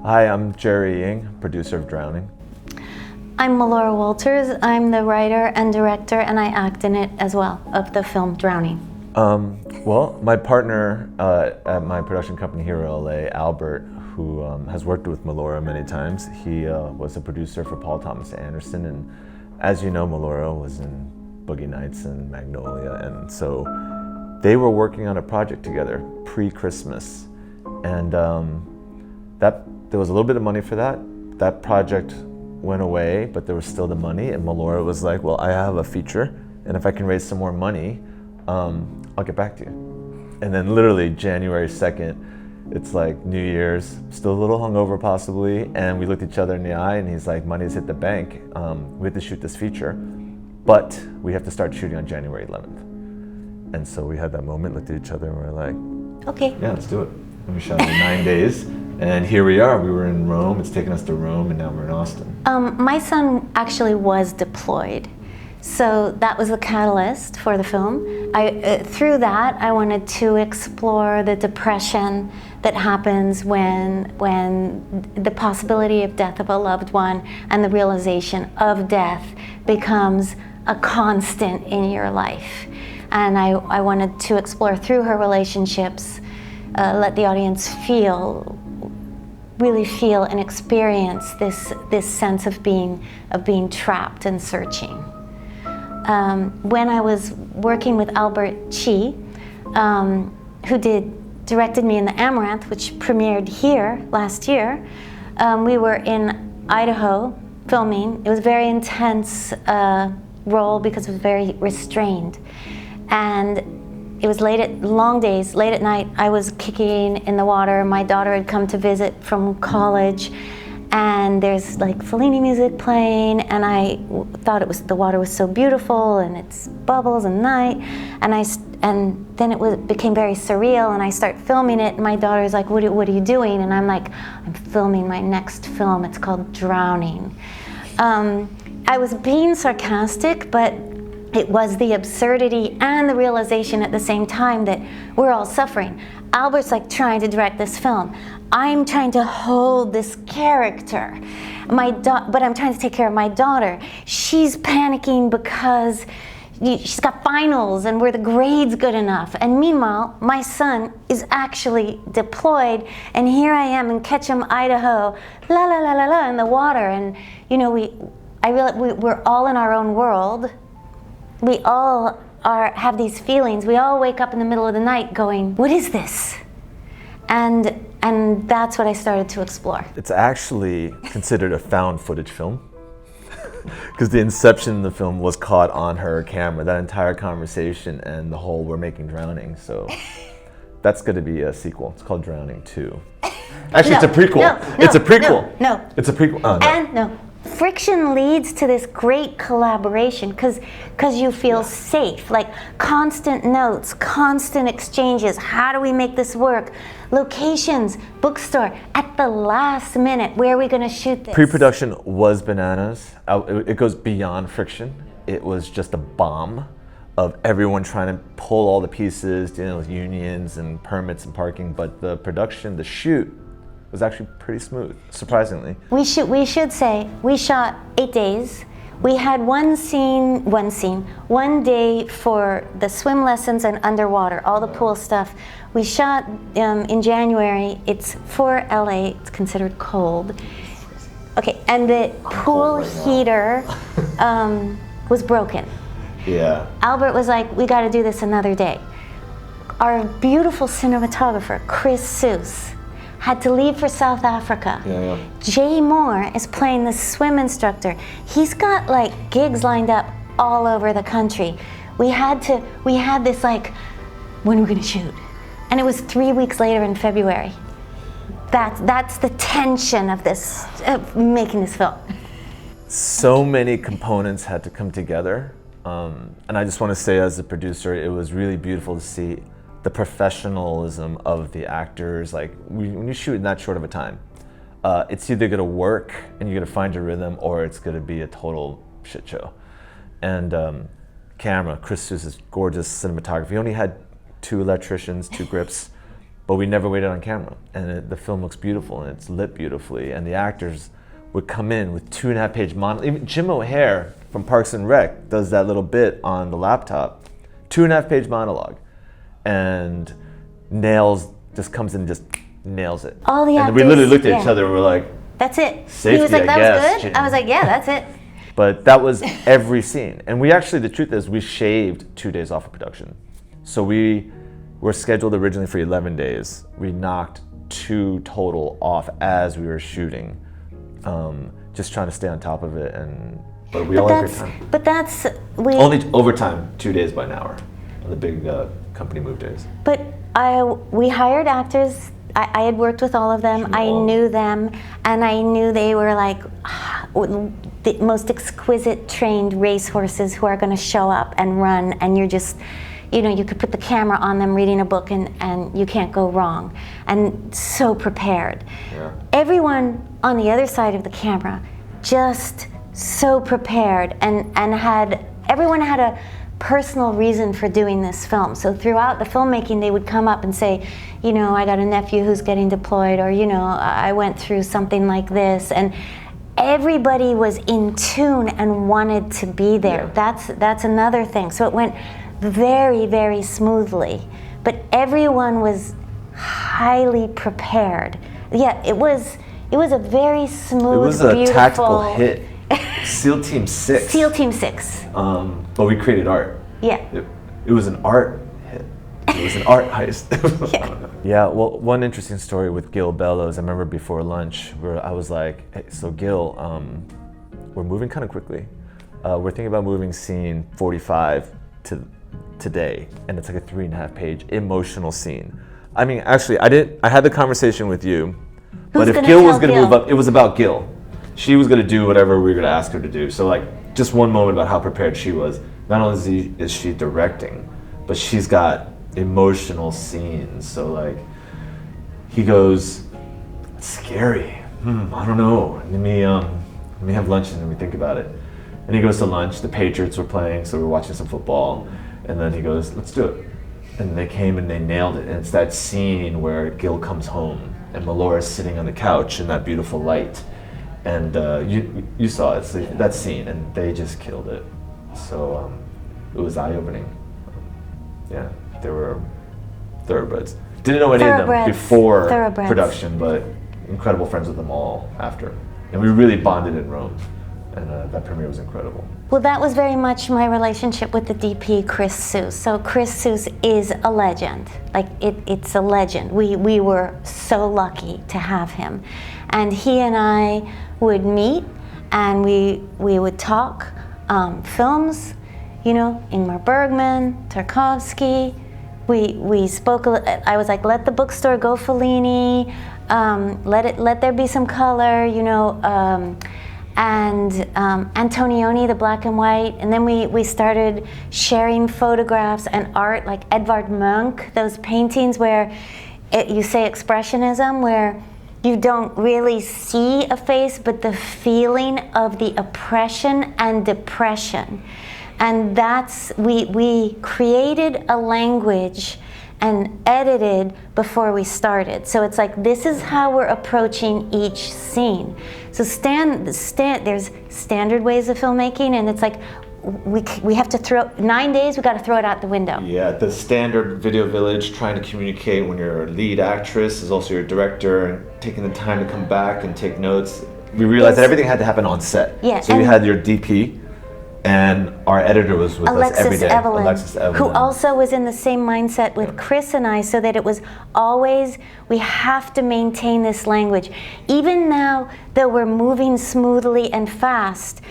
Hi, I'm Jerry Ying, producer of Drowning. I'm Melora Walters. I'm the writer and director, and I act in it as well, of the film Drowning. Well, my partner at my production company here in LA, Albert, who has worked with Melora many times, he was a producer for Paul Thomas Anderson, and as you know, Melora was in Boogie Nights and Magnolia, and so they were working on a project together pre-Christmas, and there was a little bit of money for that. That project went away, but there was still the money, and Melora was like, well, I have a feature, and if I can raise some more money, I'll get back to you. And then literally January 2nd, it's like New Year's, still a little hungover possibly, and we looked each other in the eye, and he's like, money's hit the bank. We have to shoot this feature, but we have to start shooting on January 11th. And so we had that moment, looked at each other, and we're like, okay. Yeah, let's do it. And we shot in 9 days, and here we are. We were in Rome, it's taken us to Rome, and now we're in Austin. My son actually was deployed, so that was the catalyst for the film. Through that, I wanted to explore the depression that happens when the possibility of death of a loved one and the realization of death becomes a constant in your life. And I wanted to explore through her relationships, let the audience really feel and experience this sense of being trapped and searching. When I was working with Albert Chi, who directed me in The Amaranth, which premiered here last year, we were in Idaho filming. It was a very intense role because it was very restrained. And it was long days, late at night. I was kicking in the water. My daughter had come to visit from college, and there's like Fellini music playing, and I thought the water was so beautiful, and it's bubbles and night, and then it became very surreal, and I start filming it, and my daughter's like, what are you doing? And I'm like, I'm filming my next film. It's called Drowning. I was being sarcastic, but it was the absurdity and the realization at the same time that we're all suffering. Albert's like trying to direct this film. I'm trying to hold this character. But I'm trying to take care of my daughter. She's panicking because she's got finals and were the grades good enough? And meanwhile, my son is actually deployed, and here I am in Ketchum, Idaho, la la la la la in the water. And you know, we're all in our own world. We all have these feelings. We all wake up in the middle of the night going, what is this? And that's what I started to explore. It's actually considered a found footage film because the inception of the film was caught on her camera, that entire conversation and the whole we're making Drowning. So that's going to be a sequel. It's called Drowning 2. Actually, No, it's a prequel. no, It's a prequel. No. It's a prequel. Oh, no. And no. Friction leads to this great collaboration because you feel safe, like constant notes, constant exchanges. How do we make this work? Locations, bookstore, at the last minute, where are we going to shoot this? Pre-production was bananas. It goes beyond friction. It was just a bomb of everyone trying to pull all the pieces, dealing with unions and permits and parking, but the production, the shoot, was actually pretty smooth, surprisingly. We should say we shot 8 days. We had one day for the swim lessons and underwater, all the pool stuff. We shot in January. It's for LA. It's considered cold. Okay, and the pool heater was broken. Yeah. Albert was like, we got to do this another day. Our beautiful cinematographer, Chris Seuss, had to leave for South Africa. Yeah. Jay Moore is playing the swim instructor. He's got like gigs lined up all over the country. We had this like, when are we gonna shoot? And it was 3 weeks later in February. That's the tension of making this film. So many components had to come together. And I just want to say, as a producer, it was really beautiful to see the professionalism of the actors. Like when you shoot in that short of a time, it's either gonna work and you're gonna find your rhythm, or it's gonna be a total shit show. And camera, Chris Seuss's gorgeous cinematography. He only had 2 electricians, 2 grips, but we never waited on camera. And the film looks beautiful and it's lit beautifully. And the actors would come in with 2.5-page monologue. Even Jim O'Hare from Parks and Rec does that little bit on the laptop, 2.5-page monologue, and just comes in and just nails it. All the actors, and we literally looked at each other and we're like, that's it. Safety, he was like, that was good. Jim. I was like, yeah, that's it. But that was every scene. And we actually, the truth is, we shaved 2 days off of production. So we were scheduled originally for 11 days. We knocked 2 total off as we were shooting, just trying to stay on top of it. But we all had great time. But that's only overtime, 2 days by an hour on the big company move days. But we hired actors. I had worked with all of them. I knew them, and I knew they were like the most exquisite trained racehorses who are going to show up and run, and you're just, you could put the camera on them reading a book and you can't go wrong, and so prepared. Yeah. Everyone on the other side of the camera, just so prepared, and everyone had a personal reason for doing this film. So throughout the filmmaking, they would come up and say, I got a nephew who's getting deployed, or I went through something like this, and everybody was in tune and wanted to be there. Yeah. That's another thing. So it went very, very smoothly, but everyone was highly prepared. Yeah, it was a very smooth, it was a beautiful tactical hit. SEAL Team 6. SEAL Team 6. But we created art. Yeah. It was an art hit. It was an art heist. Yeah, well, one interesting story with Gil Bellows, I remember before lunch, where I was like, hey, so Gil, we're moving kind of quickly. We're thinking about moving scene 45 to today, and it's like a 3.5-page emotional scene. I mean, actually, I had the conversation with you, but if Gil was going to move up, it was about Gil. She was going to do whatever we were going to ask her to do. So like, just one moment about how prepared she was. Not only is she directing, but she's got emotional scenes. So like, he goes, "It's scary. I don't know. Let me have lunch and then we think about it." And he goes to lunch. The Patriots were playing, so we're watching some football. And then he goes, "Let's do it." And they came and they nailed it. And it's that scene where Gil comes home and Melora's sitting on the couch in that beautiful light. And you saw it, that scene, and they just killed it. So it was eye-opening. Yeah, they were thoroughbreds. Didn't know any of them before production, but incredible friends with them all after. And we really bonded in Rome, and that premiere was incredible. Well, that was very much my relationship with the DP, Chris Seuss. So Chris Seuss is a legend. Like, it's a legend. We were so lucky to have him. And he and I would meet, and we would talk films, Ingmar Bergman, Tarkovsky. We spoke. I was like, let the bookstore go Fellini. Let there be some color, and Antonioni, the black and white. And then we started sharing photographs and art, like Edvard Munch, those paintings where you say expressionism, where you don't really see a face, but the feeling of the oppression and depression. And we created a language and edited before we started. So it's like, this is how we're approaching each scene. So there's standard ways of filmmaking, and it's like, we have to throw 9 days, we got to throw it out the window. Yeah, the standard video village, trying to communicate when your lead actress is also your director, and taking the time to come back and take notes. We realized that everything had to happen on set. Yeah, so you had your DP, and our editor was with us every day. Alexis Evelyn, who also was in the same mindset with Chris and I, so that it was always, we have to maintain this language. Even now, though we're moving smoothly and fast,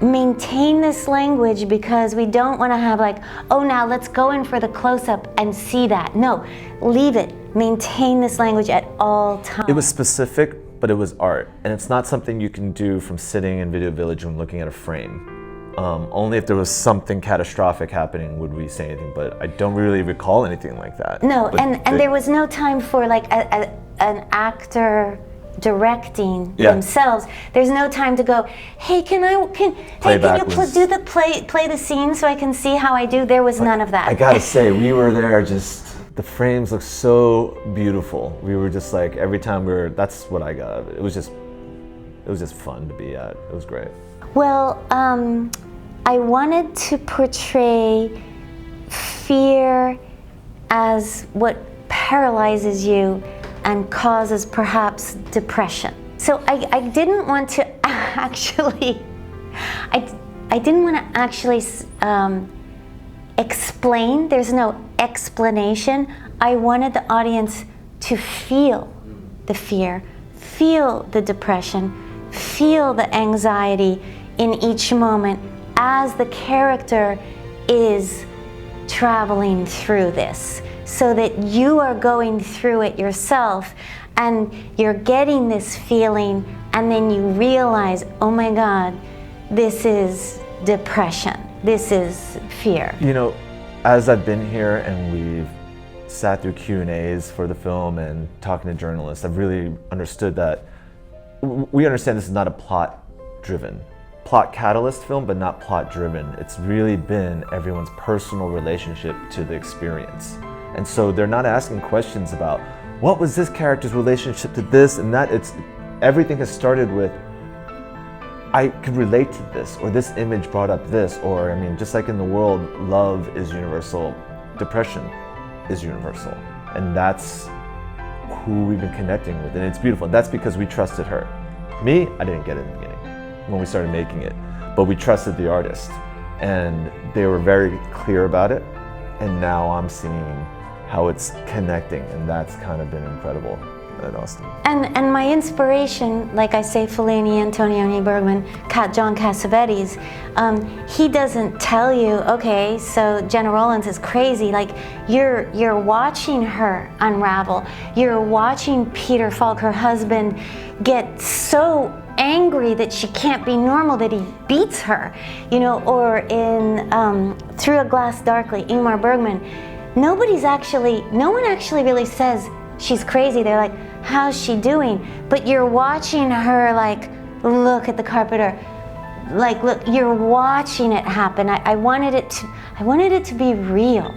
maintain this language, because we don't want to have like, oh, now let's go in for the close-up and see that. No, leave it. Maintain this language at all times. It was specific, but it was art. And it's not something you can do from sitting in Video Village and looking at a frame. Only if there was something catastrophic happening would we say anything, but I don't really recall anything like that. No, and there was no time for like an actor directing themselves. There's no time to go, hey, can you play the scene so I can see how I do? There was none of that. I gotta say, we were there just the frames look so beautiful. We were just like, every time that's what I got. It was just fun to be at. It was great. Well, I wanted to portray fear as what paralyzes you and causes perhaps depression. So I didn't want to actually, I didn't want to actually explain. There's no explanation. I wanted the audience to feel the fear, feel the depression, feel the anxiety in each moment as the character is traveling through this, so that you are going through it yourself and you're getting this feeling, and then you realize, oh my God, this is depression, this is fear. You know, as I've been here and we've sat through Q&As for the film and talking to journalists, I've really understood that we understand this is not a plot catalyst film, but not plot driven. It's really been everyone's personal relationship to the experience. And so they're not asking questions about what was this character's relationship to this and that. Everything has started with, I could relate to this, or this image brought up this, or I mean, just like in the world, love is universal, depression is universal. And that's who we've been connecting with, and it's beautiful. That's because we trusted her. Me, I didn't get it in the beginning when we started making it, but we trusted the artist, and they were very clear about it, and now I'm seeing how it's connecting, and that's kind of been incredible at Austin. And my inspiration, like I say, Fellini, Antonioni, Bergman, John Cassavetes, he doesn't tell you, okay, so Jenna Rollins is crazy. Like, you're watching her unravel. You're watching Peter Falk, her husband, get so angry that she can't be normal, that he beats her, you know. Or in Through a Glass Darkly, Ingmar Bergman, no one actually really says she's crazy. They're like, how's she doing? But you're watching her, like, look at the carpenter, like, look, you're watching it happen. I wanted it to be real.